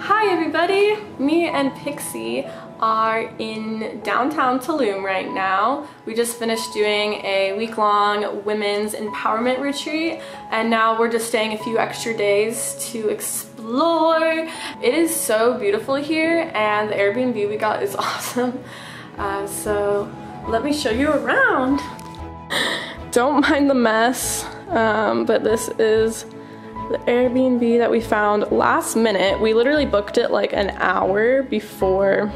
Hi everybody! Me and Pixie are in downtown Tulum right now. We just finished doing a week-long women's empowerment retreat and now we're just staying a few extra days to explore. It is so beautiful here and the Airbnb we got is awesome. So let me show you around. Don't mind the mess, but this is the Airbnb that we found last minute. We literally booked it like an hour before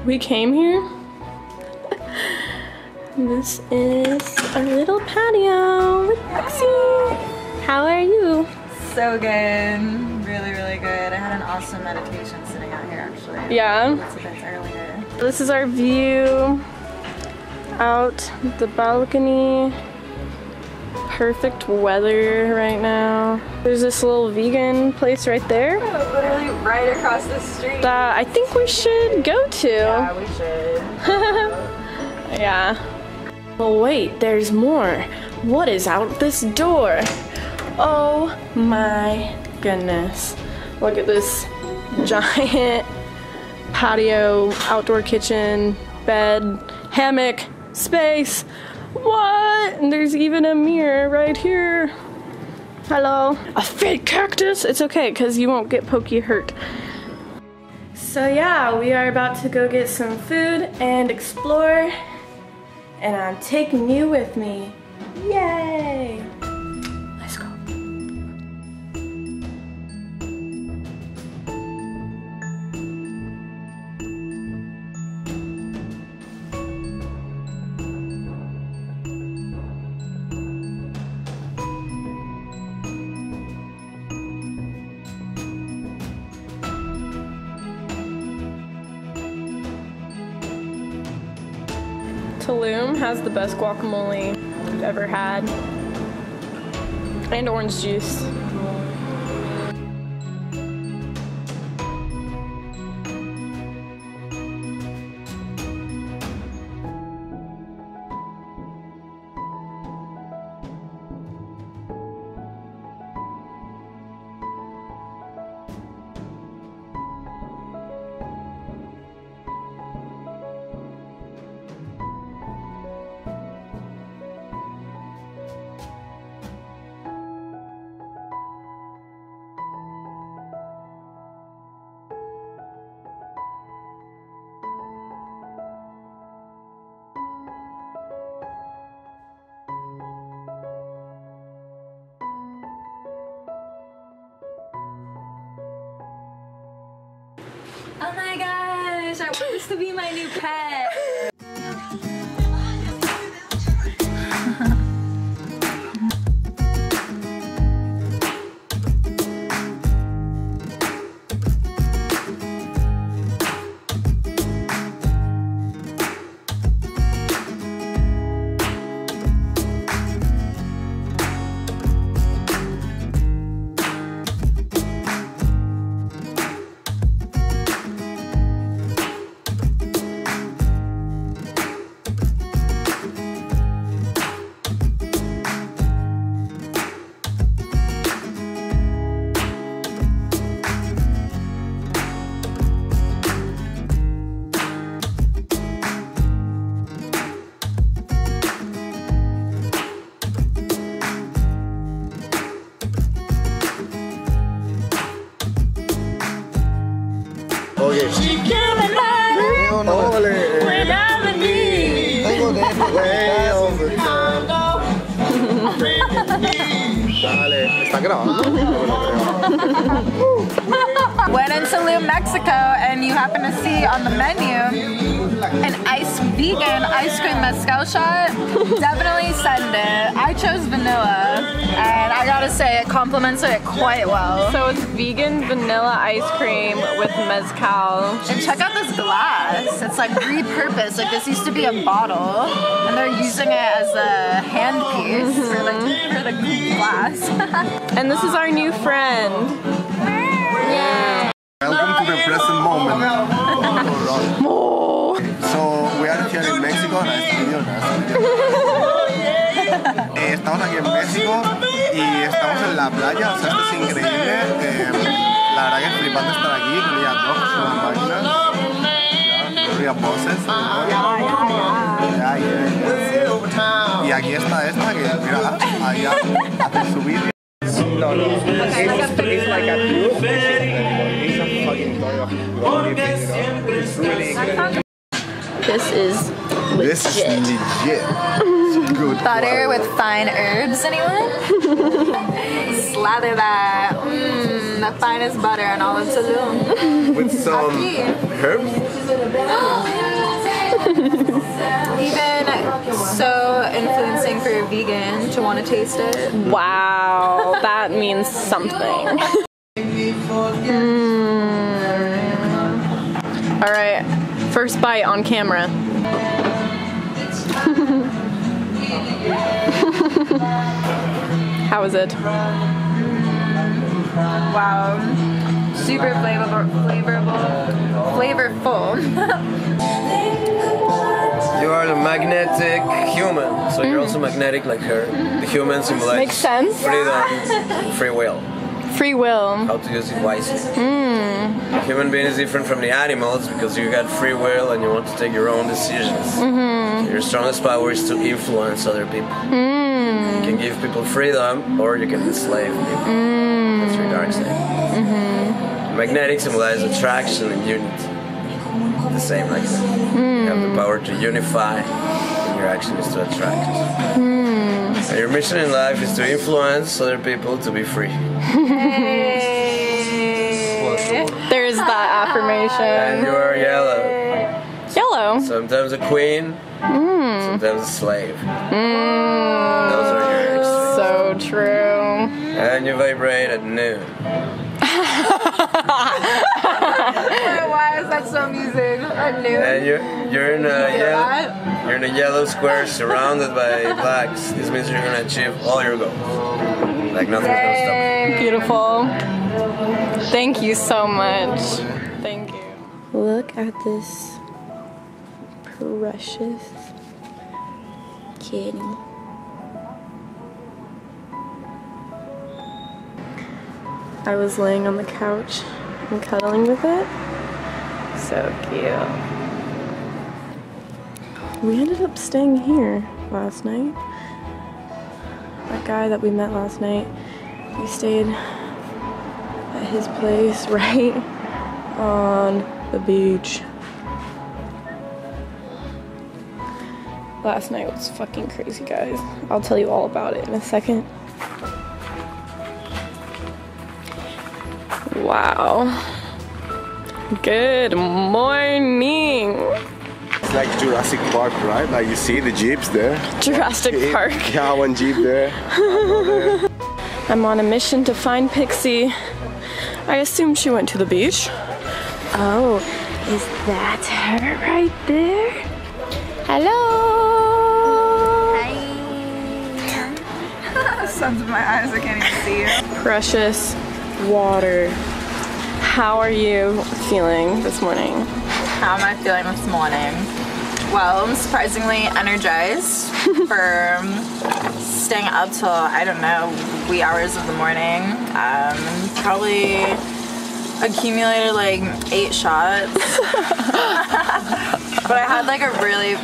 we came here. This is our little patio with Pixie. How are you? So good. Really, really good. I had an awesome meditation sitting out here actually. Yeah. Lots of bits earlier. This is our view out the balcony. Perfect weather right now. There's this little vegan place right there. Oh, literally right across the street. That I think we should go to. Yeah, we should. Yeah. Well, wait, there's more. What is out this door? Oh my goodness. Look at this giant patio, outdoor kitchen, bed, hammock, space. What? And there's even a mirror right here. Hello. A fake cactus? It's okay, because you won't get pokey hurt. So yeah, we are about to go get some food and explore. And I'm taking you with me. Yay! Let's go. Tulum has the best guacamole we've ever had. And orange juice. Oh my gosh, I want this to be my new pet. Went into Tulum, Mexico, and you happen to see on the menu an vegan ice cream mezcal shot. Definitely send it. I chose vanilla, and I gotta say it complements it quite well. So it's vegan vanilla ice cream with mezcal. And check out this glass. It's like repurposed. Like this used to be a bottle, and they're using it as a handpiece for the glass. And this is our new friend. Yeah. Welcome to the present moment. So we are here in Mexico. Estamos aquí en México y estamos en la playa. O sea, esto es increíble. La la verdad que es flipante estar aquí con ellas dos, con las máquinas. Ya, Rías voces. Y aquí está esta que, mira, ahí hace su vídeo. No, no. It's like a blue fish. It's a fucking toy of glory, it's really good. This is legit. This is legit. Good Butter quality. with fine herbs, anyone? Slather that. The finest butter in all of Tulum. With some herbs. Even so influencing for a vegan to want to taste it. Wow, that means something. All right, first bite on camera. How is it? Wow. Super flavorful. You are the magnetic human, so you're also magnetic like her. The human symbolizes Makes sense. freedom, free will, Free will. how to use it wisely. The human being is different from the animals because you got free will and you want to take your own decisions. So your strongest power is to influence other people. You can give people freedom or you can enslave people. That's your dark side. Magnetic symbolizes attraction and unity. The same like that. You have the power to unify, and your action is to attract. And your mission in life is to influence other people to be free. There's that And affirmation. you are yellow. Yellow. Sometimes a queen, sometimes a slave. Those are your extremes. So true. And you vibrate at noon. Why is that so amusing? At noon? And you're in a yellow square surrounded by blacks. This means you're gonna achieve all your goals. Like nothing's gonna stop you. Beautiful. Thank you so much. Thank you. Look at this precious kitty. I was laying on the couch and cuddling with it. So cute. We ended up staying here last night. That guy that we met last night, we stayed at his place right on the beach. Last night was fucking crazy, guys. I'll tell you all about it in a second. Wow. Good morning. It's like Jurassic Park, right? Like you see the jeeps there. Jurassic Park. Yeah, one jeep there. I'm on a mission to find Pixie. I assume she went to the beach. Oh, is that her right there? Hello. Hi. Sun's in my eyes, I can't even see you. Precious water. How are you feeling this morning? How am I feeling this morning? Well, I'm surprisingly energized for staying up till, I don't know, wee hours of the morning. Probably accumulated like 8 shots. But I had like a really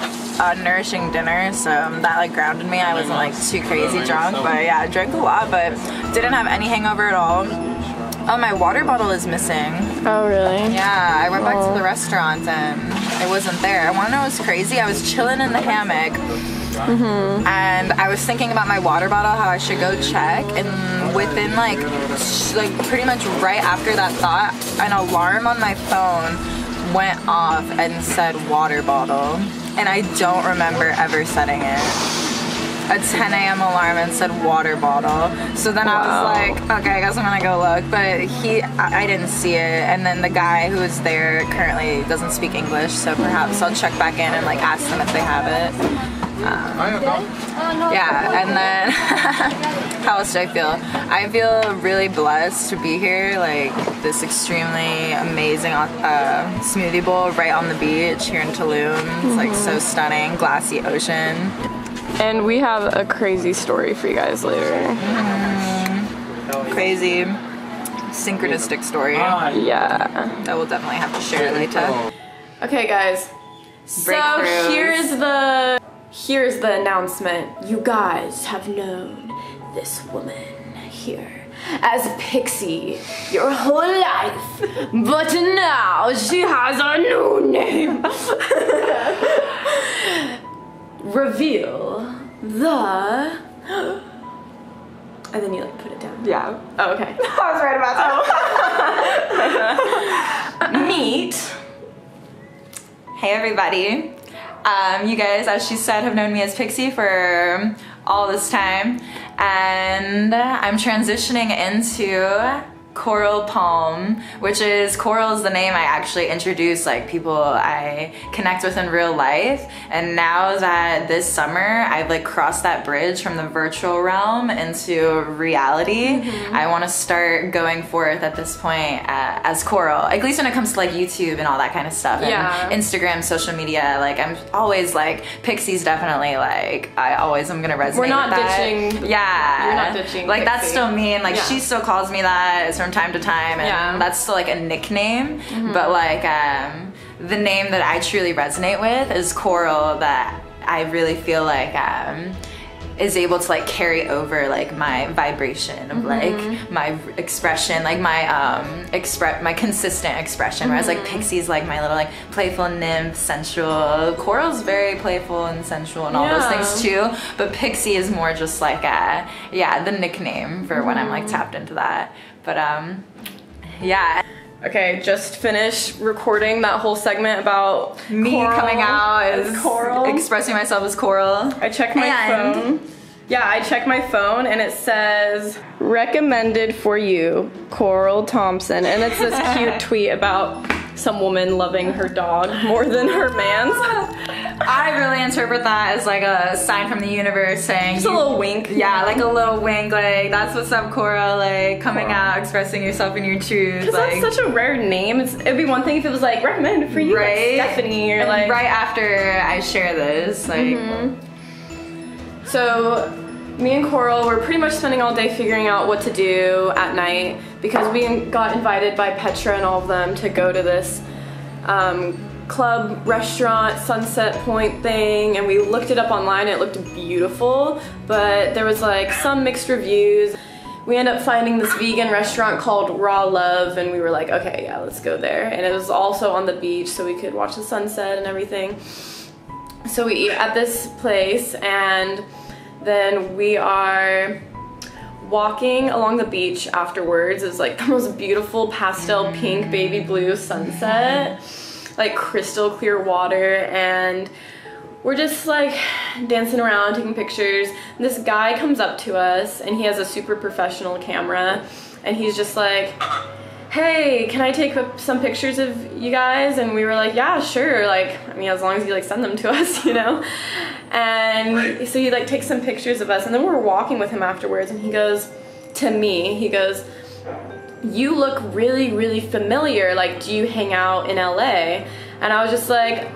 nourishing dinner, so that like grounded me. I wasn't like too crazy drunk, but yeah, I drank a lot, but didn't have any hangover at all. Oh, my water bottle is missing. Oh, really? Yeah, I went back to the restaurant and it wasn't there. I want to know what's crazy? I was chilling in the hammock and I was thinking about my water bottle, how I should go check, and within like pretty much right after that thought, an alarm on my phone went off and said water bottle, and I don't remember ever setting it. A 10 a.m. alarm and said water bottle. So then I was like, okay, I guess I'm gonna go look. But I didn't see it. And then the guy who was there currently doesn't speak English, so perhaps I'll check back in and like ask them if they have it. Yeah, and then how else do I feel? I feel really blessed to be here. Like this extremely amazing smoothie bowl right on the beach here in Tulum. It's like so stunning, glassy ocean. And we have a crazy story for you guys later. Crazy. synchronistic story. Yeah. That we'll definitely have to share later. Okay, guys. So here's the announcement. You guys have known this woman here as Pixie your whole life, but now she has a new name. Reveal the... And then you like put it down. Yeah. Oh, okay. I was right about that. Meet. Hey everybody. You guys, as she said, have known me as Pixie for all this time, and I'm transitioning into Coral Palm, which is, Coral is the name I actually introduce like people I connect with in real life, and now that this summer I've like crossed that bridge from the virtual realm into reality, I want to start going forth at this point as Coral, at least when it comes to like YouTube and all that kind of stuff, and Instagram, social media. Like I'm always like, Pixie's definitely like, I always am gonna resonate We're not with that. ditching. Yeah, you're not ditching like Pixie. That's still me, and like she still calls me that from time to time, and that's still like a nickname, but like the name that I truly resonate with is Coral, that I really feel like is able to like carry over like my vibration of like my expression, like my my consistent expression, whereas like Pixie's like my little like playful nymph, sensual. Coral's very playful and sensual and all those things too, but Pixie is more just like the nickname for when I'm like tapped into that. But yeah. Okay, just finished recording that whole segment about me Coral coming out as Coral, expressing myself as Coral. I checked my phone. Yeah, I checked my phone and it says, recommended for you, Coral Thompson. And it's this cute tweet about some woman loving her dog more than her man's. I really interpret that as like a sign from the universe saying, just a little wink. Yeah, like a little wink, like that's what's up, Coral, like coming out, expressing yourself in your truth. Because like, that's such a rare name. It'd be one thing if it was like recommended for you, right? Like Stephanie, or and like right after I share this, like. So me and Coral were pretty much spending all day figuring out what to do at night, because we got invited by Petra and all of them to go to this club restaurant Sunset Point thing, and we looked it up online and it looked beautiful, but there was like some mixed reviews. We ended up finding this vegan restaurant called Raw Love, and we were like, okay, yeah, let's go there. And it was also on the beach, so we could watch the sunset and everything. So we eat at this place, and then we are walking along the beach afterwards. It was like the most beautiful pastel pink baby blue sunset, like crystal clear water, and we're just like dancing around, taking pictures. And this guy comes up to us and he has a super professional camera, and he's just like, hey, can I take some pictures of you guys? And we were like, yeah, sure. Like, I mean, as long as you like send them to us, you know? And so he like takes some pictures of us, and then we're walking with him afterwards, and he goes to me, he goes, you look really, really familiar. Like, do you hang out in LA? And I was just like,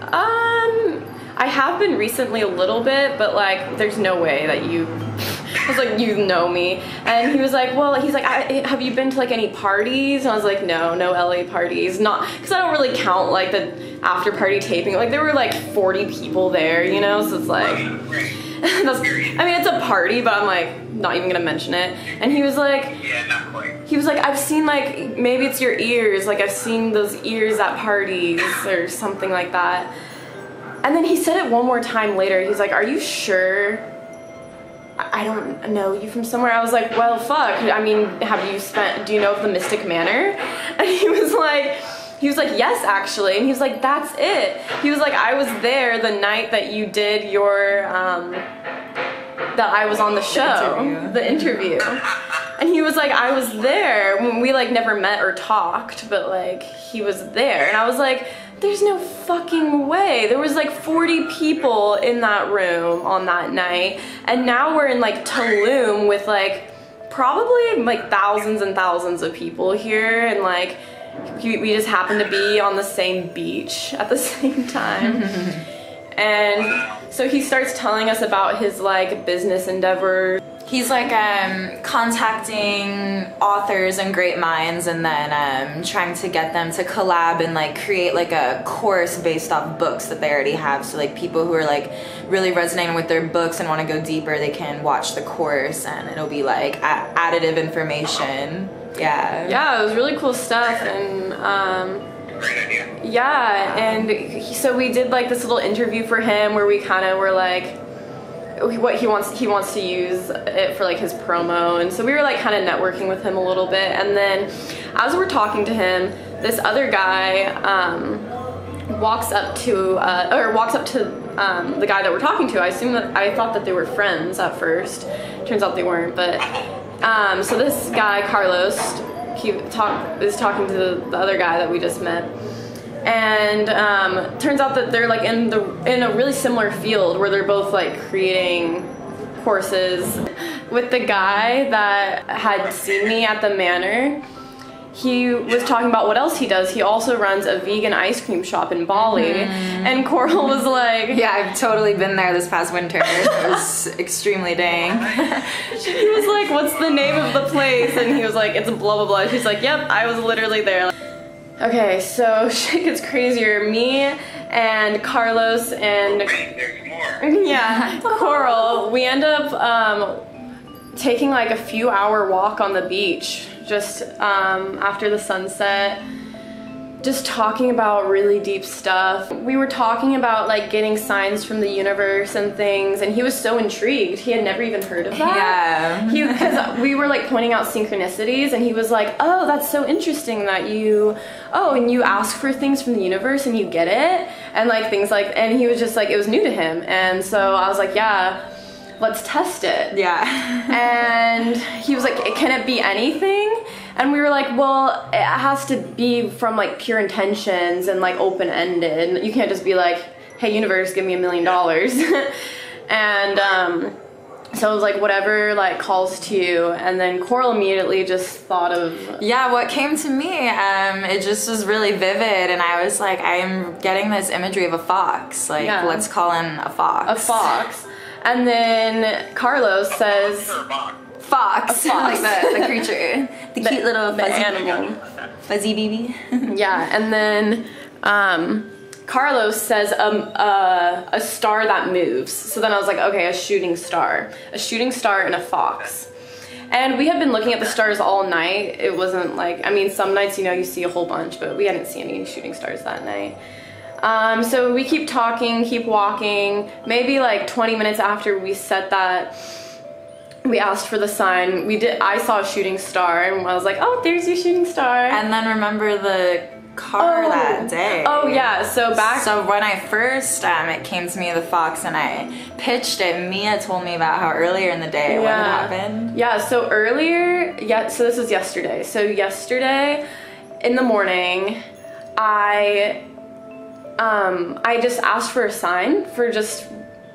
I have been recently a little bit, but like, there's no way that you, I was like, you know me. And he was like, well, he's like, have you been to like any parties? And I was like, no LA parties. Not, because I don't really count like the after party taping. Like, there were like 40 people there, you know? So it's like, I mean, it's a party, but I'm like, not even gonna mention it. And he was like, yeah, not quite. He was like, I've seen like, maybe it's your ears. Like, I've seen those ears at parties or something like that. And then he said it one more time later. He's like, are you sure? I don't know you from somewhere. I was like, well, fuck. I mean, do you know of the Mystic Manor? And he was like, yes, actually. And he was like, that's it. He was like, I was there the night that you did your, that I was on the show, the interview. And he was like, I was there when we like never met or talked, but like he was there. And I was like, there's no fucking way. There was like 40 people in that room on that night, and now we're in like Tulum with like probably like thousands and thousands of people here, and like we just happen to be on the same beach at the same time. And so he starts telling us about his like business endeavors. He's like contacting authors and great minds and then trying to get them to collab and like create like a course based off books that they already have. So like people who are like really resonating with their books and want to go deeper, they can watch the course and it'll be like additive information. Yeah. Yeah, it was really cool stuff. And yeah, and so we did like this little interview for him where we kind of were like, what he wants to use it for like his promo, and so we were like kind of networking with him a little bit. And then as we're talking to him, this other guy walks up to the guy that we're talking to. I thought that they were friends at first. Turns out they weren't. But so this guy Carlos is talking to the other guy that we just met. And turns out that they're like in a really similar field where they're both like creating courses. With the guy that had seen me at the manor, he was talking about what else he does. He also runs a vegan ice cream shop in Bali. And Coral was like, yeah, I've totally been there this past winter. It was extremely dang. He was like, what's the name of the place? And he was like, it's blah blah blah. She's like, yep, I was literally there. Okay, so shit gets crazier. Me and Carlos and yeah, Coral, we end up taking like a few hour walk on the beach just after the sunset, just talking about really deep stuff. We were talking about like getting signs from the universe and things, and he was so intrigued. He had never even heard of that. Yeah. Because we were like pointing out synchronicities, and he was like, oh, that's so interesting that you ask for things from the universe and you get it, and like things like, and he was just like, it was new to him. And so I was like, yeah, let's test it. Yeah. And he was like, can it be anything? And we were like, well, it has to be from like pure intentions and like open-ended. You can't just be like, hey universe, give me $1 million. And so it was like whatever like calls to you. And then Coral immediately just thought of, yeah, what came to me, it just was really vivid, and I was like, I'm getting this imagery of a fox, like let's call in a fox. A fox. And then Carlos says, fox. Like the creature, the cute little fuzzy animal, fuzzy baby. Yeah. And then Carlos says a star that moves. So then I was like, okay, a shooting star and a fox. And we had been looking at the stars all night. It wasn't like, I mean, some nights, you know, you see a whole bunch, but we hadn't seen any shooting stars that night. So we keep talking, keep walking. Maybe like 20 minutes after we said that, we asked for the sign. I saw a shooting star, and I was like, oh, there's your shooting star. And then remember the car that day. Oh yeah, so when I first, it came to me the fox and I pitched it, Mia told me about how earlier in the day what had happened. Yeah, so earlier, so this was yesterday. So yesterday in the morning, I just asked for a sign for just,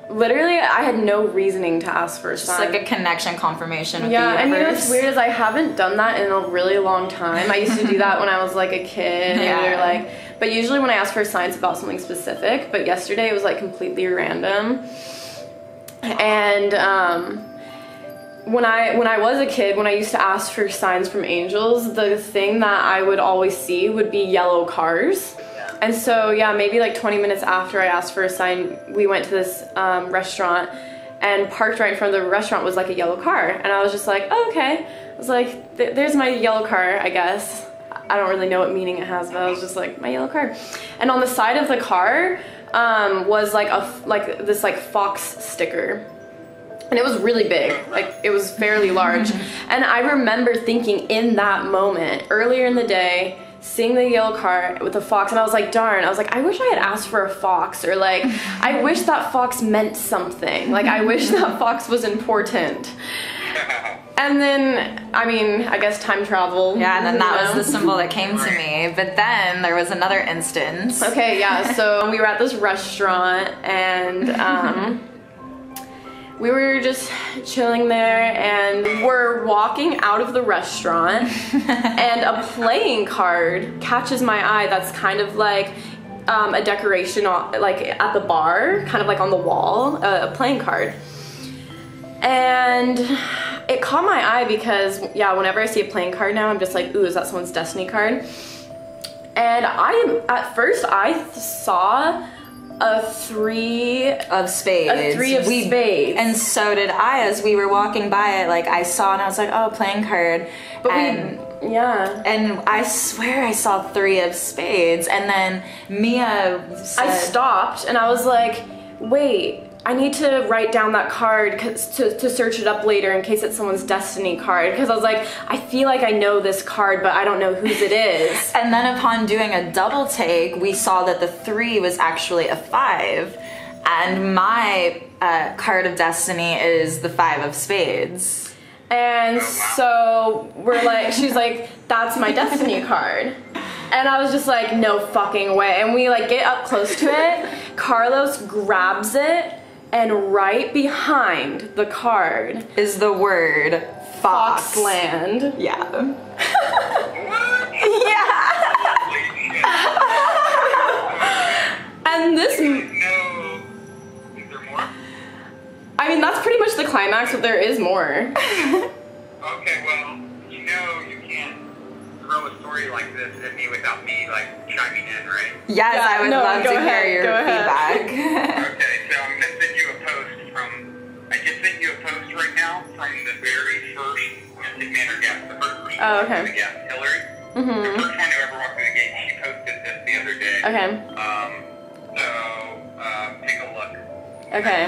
literally, I had no reasoning to ask for a sign. Just like a connection confirmation with the universe. And you know what's weird is I haven't done that in a really long time. I used to do that when I was like a kid. Or like, but usually when I ask for signs about something specific, but yesterday it was like completely random. And when I was a kid, when I used to ask for signs from angels, the thing that I would always see would be yellow cars. And so, yeah, maybe like 20 minutes after I asked for a sign, we went to this restaurant, and parked right in front of the restaurant was like a yellow car. And I was just like, oh, okay. I was like, there's my yellow car, I guess. I don't really know what meaning it has, but I was just like, my yellow car. And on the side of the car was like this fox sticker. And it was really big, like it was fairly large. And I remember thinking in that moment, earlier in the day, seeing the yellow car with the fox, and I was like, darn, I was like, I wish I had asked for a fox, or like, I wish that fox meant something. Like, I wish that fox was important. And then, I mean, I guess time travel. Yeah, and then that was the symbol that came to me. But then there was another instance. Okay, yeah, so we were at this restaurant, and we were just chilling there, and we're walking out of the restaurant, and a playing card catches my eye that's kind of like a decoration like at the bar, kind of like on the wall, a playing card. And it caught my eye because, yeah, whenever I see a playing card now, I'm just like, ooh, is that someone's destiny card? And at first I saw a 3 of spades. A 3 of spades. And so did I. As we were walking by it, like I saw and I was like, oh, playing card. But yeah. And I swear I saw 3 of spades. And then Mia said, I stopped and I was like, wait, I need to write down that card to search it up later in case it's someone's destiny card. Because I was like, I feel like I know this card, but I don't know whose it is. And then upon doing a double take, we saw that the 3 was actually a 5. And my card of destiny is the 5 of spades. And so we're like, she's like, that's my destiny card. And I was just like, no fucking way. And we like get up close to it. Carlos grabs it. And right behind the card is the word Fox. Foxland. Yeah. Yeah. And this. No. Is there more? I mean, that's pretty much the climax, but there is more. Okay, well, you know you can't throw a story like this at me without me, like, chiming in, right? Yes, yeah, I would love to hear your feedback. Okay, so I'm going to send you a post I just sent you a post right now from the very first Mystic Manor guest, the first person who walked through the guest, Hillary. Mm-hmm. The first one who ever walked through the gate, she posted this the other day. Okay. So, take a look. Okay.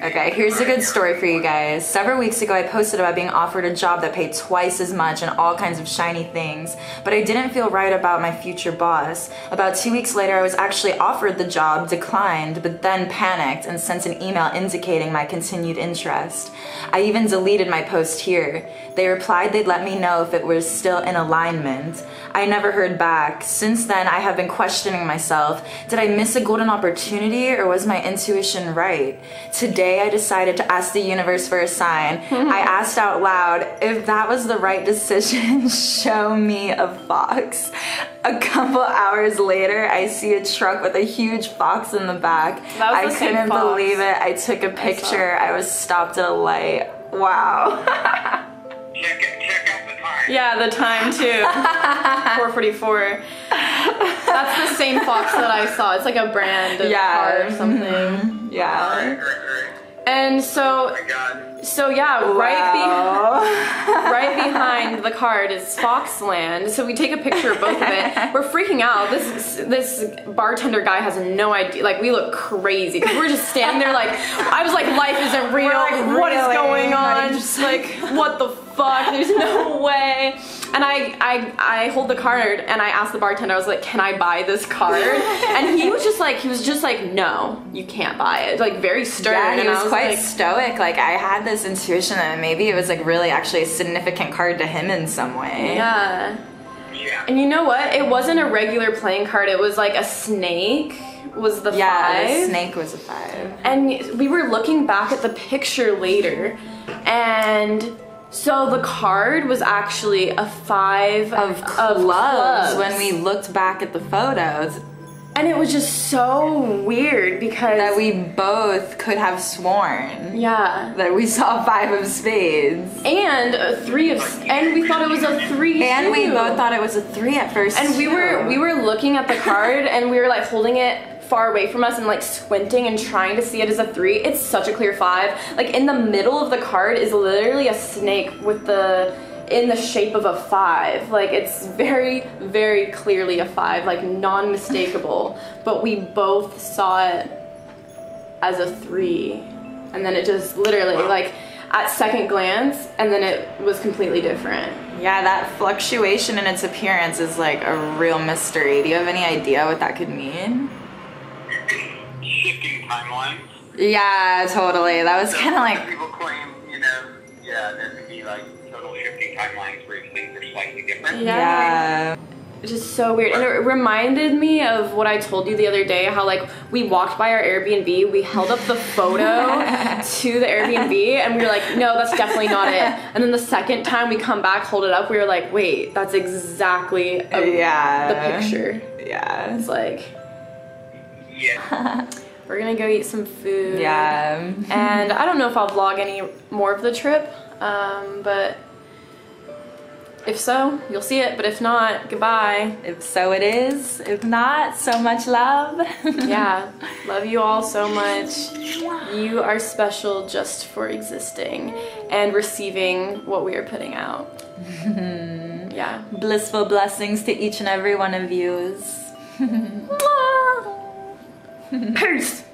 Okay, here's a good story for you guys. Several weeks ago, I posted about being offered a job that paid twice as much and all kinds of shiny things, but I didn't feel right about my future boss. About 2 weeks later, I was actually offered the job, declined, but then panicked and sent an email indicating my continued interest. I even deleted my post here. They replied they'd let me know if it was still in alignment. I never heard back. Since then, I have been questioning myself. Did I miss a golden opportunity or was my intuition right? Today, I decided to ask the universe for a sign. I asked out loud, if that was the right decision, show me a fox. A couple hours later, I see a truck with a huge fox in the back. I couldn't believe it. I took a picture. I was stopped at a light. Wow. Check out the time. Yeah, the time too. 4:44. That's the same fox that I saw. It's like a brand of car or something. Mm-hmm. Yeah. Right. And so, yeah, wow. right behind the card is Foxland. So we take a picture of both of it. We're freaking out. This bartender guy has no idea. Like, we look crazy because we're just standing there like, I was like, life isn't real. Like, what is going on? Just Just like, what the fuck? There's no way. And I hold the card and I asked the bartender, I was like, can I buy this card? And he was just like, no, you can't buy it. Like, very stern. Yeah, he was quite like, stoic. Like, I had this intuition that maybe it was like really actually a significant card to him in some way. Yeah. And you know what? It wasn't a regular playing card. It was like a snake was the 5. Yeah, the snake was a 5. And we were looking back at the picture later, and so the card was actually a 5 of clubs when we looked back at the photos. And it was just so weird because that we both could have sworn. Yeah. That we saw 5 of spades. And a 3 of, and we thought it was a 3 And too. we both thought it was a 3 at first. And we were looking at the card and we were like holding it far away from us and like squinting and trying to see it as a 3. It's such a clear 5. Like, in the middle of the card is literally a snake with in the shape of a 5. Like, it's very, very clearly a 5, like non-mistakable. But we both saw it as a 3. And then it just literally, like, at second glance, and then it was completely different. Yeah, that fluctuation in its appearance is like a real mystery. Do you have any idea what that could mean? Shifting timelines. Yeah, totally. That was kind of like... People claim, there could be like total shifting timelines where things are slightly different. Yeah. It's just so weird. And it reminded me of what I told you the other day, how like we walked by our Airbnb, we held up the photo to the Airbnb and we were like, no, that's definitely not it. And then the second time we come back, hold it up, we were like, wait, that's exactly the picture. Yeah. It's like, we're gonna go eat some food. Yeah. And I don't know if I'll vlog any more of the trip, but if so, you'll see it. But if not, goodbye. If so, it is. If not, so much love. Yeah, love you all so much. You are special just for existing and receiving what we are putting out. Yeah. Blissful blessings to each and every one of yous. Peace.